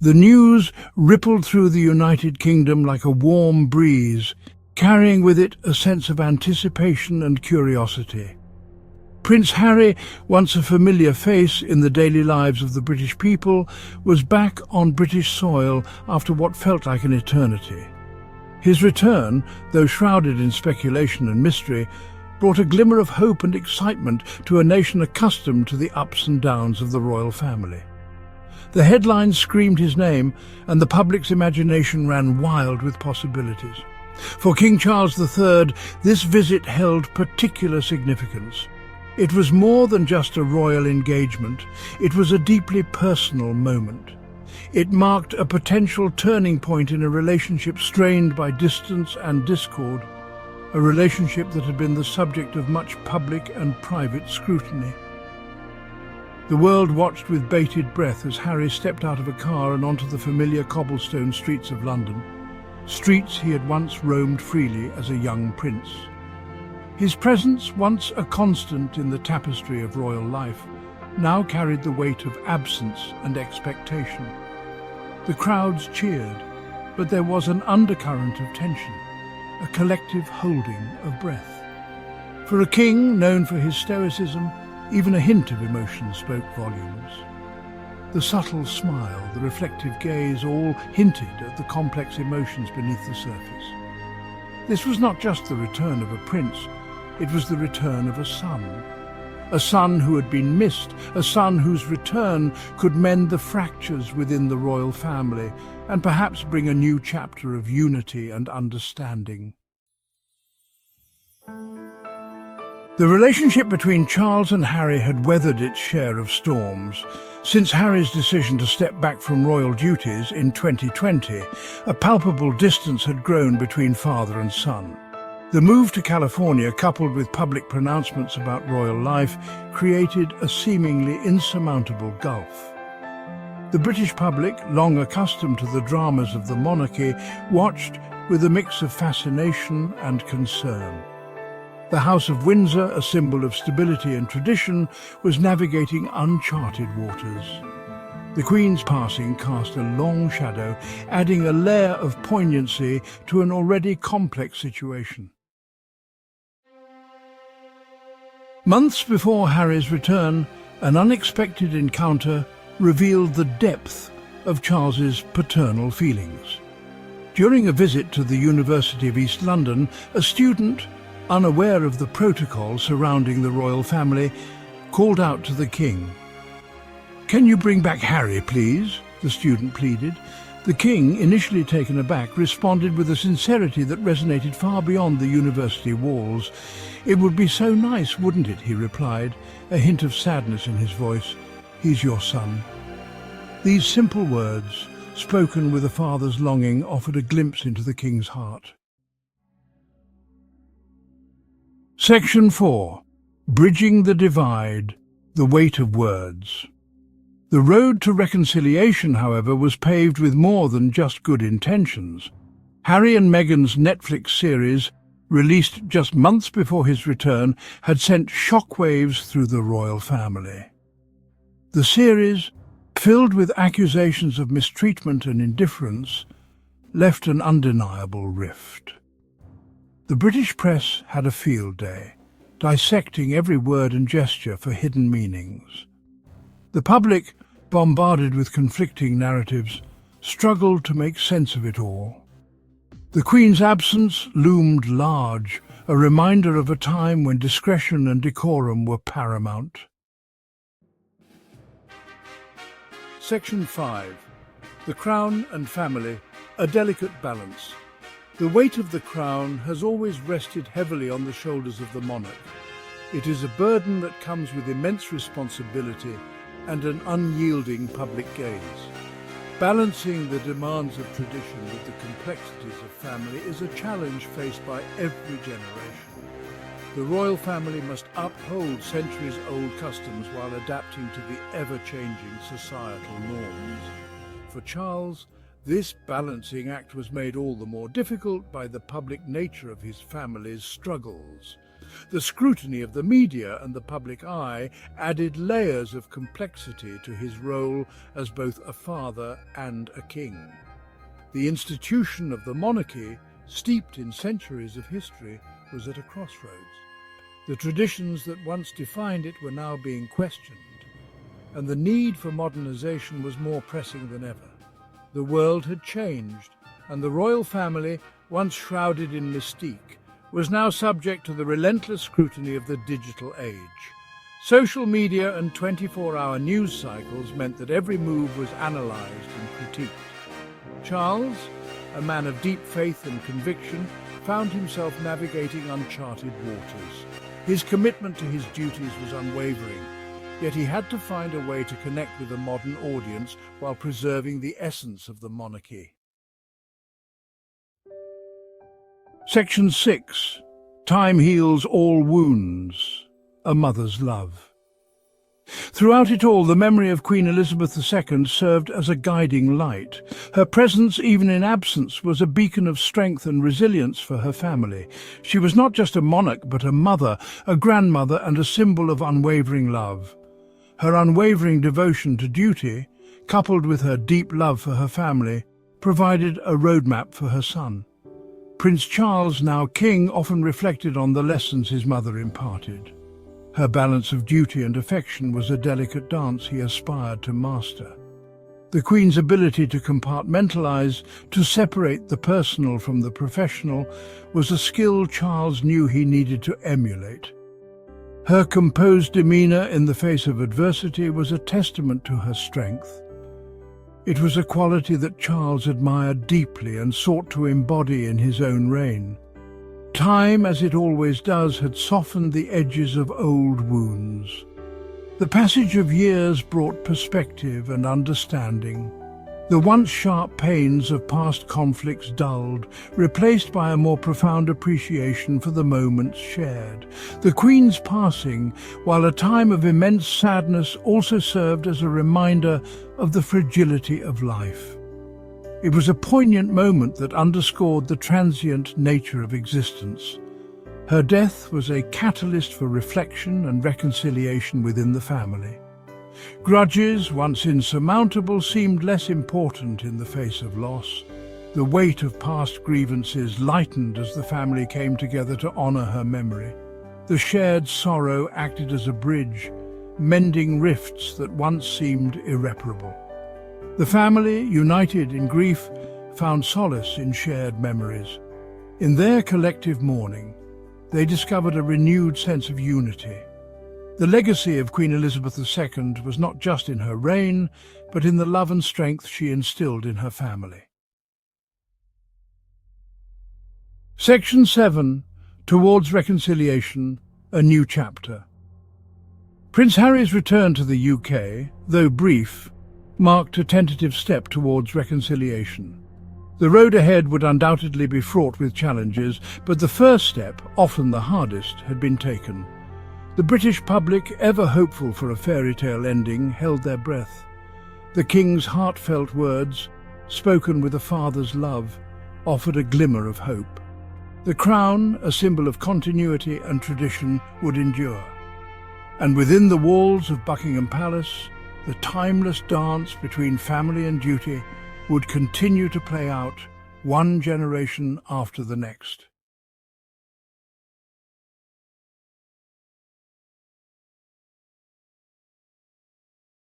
The news rippled through the United Kingdom like a warm breeze, carrying with it a sense of anticipation and curiosity. Prince Harry, once a familiar face in the daily lives of the British people, was back on British soil after what felt like an eternity. His return, though shrouded in speculation and mystery, brought a glimmer of hope and excitement to a nation accustomed to the ups and downs of the royal family. The headlines screamed his name, and the public's imagination ran wild with possibilities. For King Charles III, this visit held particular significance. It was more than just a royal engagement. It was a deeply personal moment. It marked a potential turning point in a relationship strained by distance and discord, a relationship that had been the subject of much public and private scrutiny. The world watched with bated breath as Harry stepped out of a car and onto the familiar cobblestone streets of London, streets he had once roamed freely as a young prince. His presence, once a constant in the tapestry of royal life, now carried the weight of absence and expectation. The crowds cheered, but there was an undercurrent of tension, a collective holding of breath. For a king known for his stoicism, even a hint of emotion spoke volumes. The subtle smile, the reflective gaze, all hinted at the complex emotions beneath the surface. This was not just the return of a prince, it was the return of a son who had been missed, a son whose return could mend the fractures within the royal family and perhaps bring a new chapter of unity and understanding. The relationship between Charles and Harry had weathered its share of storms. Since Harry's decision to step back from royal duties in 2020, a palpable distance had grown between father and son. The move to California, coupled with public pronouncements about royal life, created a seemingly insurmountable gulf. The British public, long accustomed to the dramas of the monarchy, watched with a mix of fascination and concern. The House of Windsor, a symbol of stability and tradition, was navigating uncharted waters. The Queen's passing cast a long shadow, adding a layer of poignancy to an already complex situation. Months before Harry's return, an unexpected encounter revealed the depth of Charles's paternal feelings. During a visit to the University of East London, a student, unaware of the protocol surrounding the royal family, called out to the king. "Can you bring back Harry, please?" the student pleaded. The king, initially taken aback, responded with a sincerity that resonated far beyond the university walls. "It would be so nice, wouldn't it?" he replied, a hint of sadness in his voice. "He's your son." These simple words, spoken with a father's longing, offered a glimpse into the king's heart. Section 4. Bridging the Divide, the Weight of Words. The road to reconciliation, however, was paved with more than just good intentions. Harry and Meghan's Netflix series, released just months before his return, had sent shockwaves through the royal family. The series, filled with accusations of mistreatment and indifference, left an undeniable rift. The British press had a field day, dissecting every word and gesture for hidden meanings. The public, bombarded with conflicting narratives, struggled to make sense of it all. The Queen's absence loomed large, a reminder of a time when discretion and decorum were paramount. Section 5. The Crown and Family, a Delicate Balance. The weight of the crown has always rested heavily on the shoulders of the monarch. It is a burden that comes with immense responsibility and an unyielding public gaze. Balancing the demands of tradition with the complexities of family is a challenge faced by every generation. The royal family must uphold centuries-old customs while adapting to the ever-changing societal norms. For Charles, this balancing act was made all the more difficult by the public nature of his family's struggles. The scrutiny of the media and the public eye added layers of complexity to his role as both a father and a king. The institution of the monarchy, steeped in centuries of history, was at a crossroads. The traditions that once defined it were now being questioned, and the need for modernization was more pressing than ever. The world had changed, and the royal family, once shrouded in mystique, was now subject to the relentless scrutiny of the digital age. Social media and 24-hour news cycles meant that every move was analysed and critiqued. Charles, a man of deep faith and conviction, found himself navigating uncharted waters. His commitment to his duties was unwavering, yet he had to find a way to connect with a modern audience while preserving the essence of the monarchy. Section 6. Time heals all wounds. A mother's love. Throughout it all, the memory of Queen Elizabeth II served as a guiding light. Her presence, even in absence, was a beacon of strength and resilience for her family. She was not just a monarch, but a mother, a grandmother, and a symbol of unwavering love. Her unwavering devotion to duty, coupled with her deep love for her family, provided a roadmap for her son. Prince Charles, now king, often reflected on the lessons his mother imparted. Her balance of duty and affection was a delicate dance he aspired to master. The Queen's ability to compartmentalize, to separate the personal from the professional, was a skill Charles knew he needed to emulate. Her composed demeanor in the face of adversity was a testament to her strength. It was a quality that Charles admired deeply and sought to embody in his own reign. Time, as it always does, had softened the edges of old wounds. The passage of years brought perspective and understanding. The once sharp pains of past conflicts dulled, replaced by a more profound appreciation for the moments shared. The Queen's passing, while a time of immense sadness, also served as a reminder of the fragility of life. It was a poignant moment that underscored the transient nature of existence. Her death was a catalyst for reflection and reconciliation within the family. Grudges, once insurmountable, seemed less important in the face of loss. The weight of past grievances lightened as the family came together to honor her memory. The shared sorrow acted as a bridge, mending rifts that once seemed irreparable. The family, united in grief, found solace in shared memories. In their collective mourning, they discovered a renewed sense of unity. The legacy of Queen Elizabeth II was not just in her reign, but in the love and strength she instilled in her family. Section 7. Towards Reconciliation, a New Chapter. Prince Harry's return to the UK, though brief, marked a tentative step towards reconciliation. The road ahead would undoubtedly be fraught with challenges, but the first step, often the hardest, had been taken. The British public, ever hopeful for a fairy tale ending, held their breath. The King's heartfelt words, spoken with a father's love, offered a glimmer of hope. The crown, a symbol of continuity and tradition, would endure. And within the walls of Buckingham Palace, the timeless dance between family and duty would continue to play out, one generation after the next.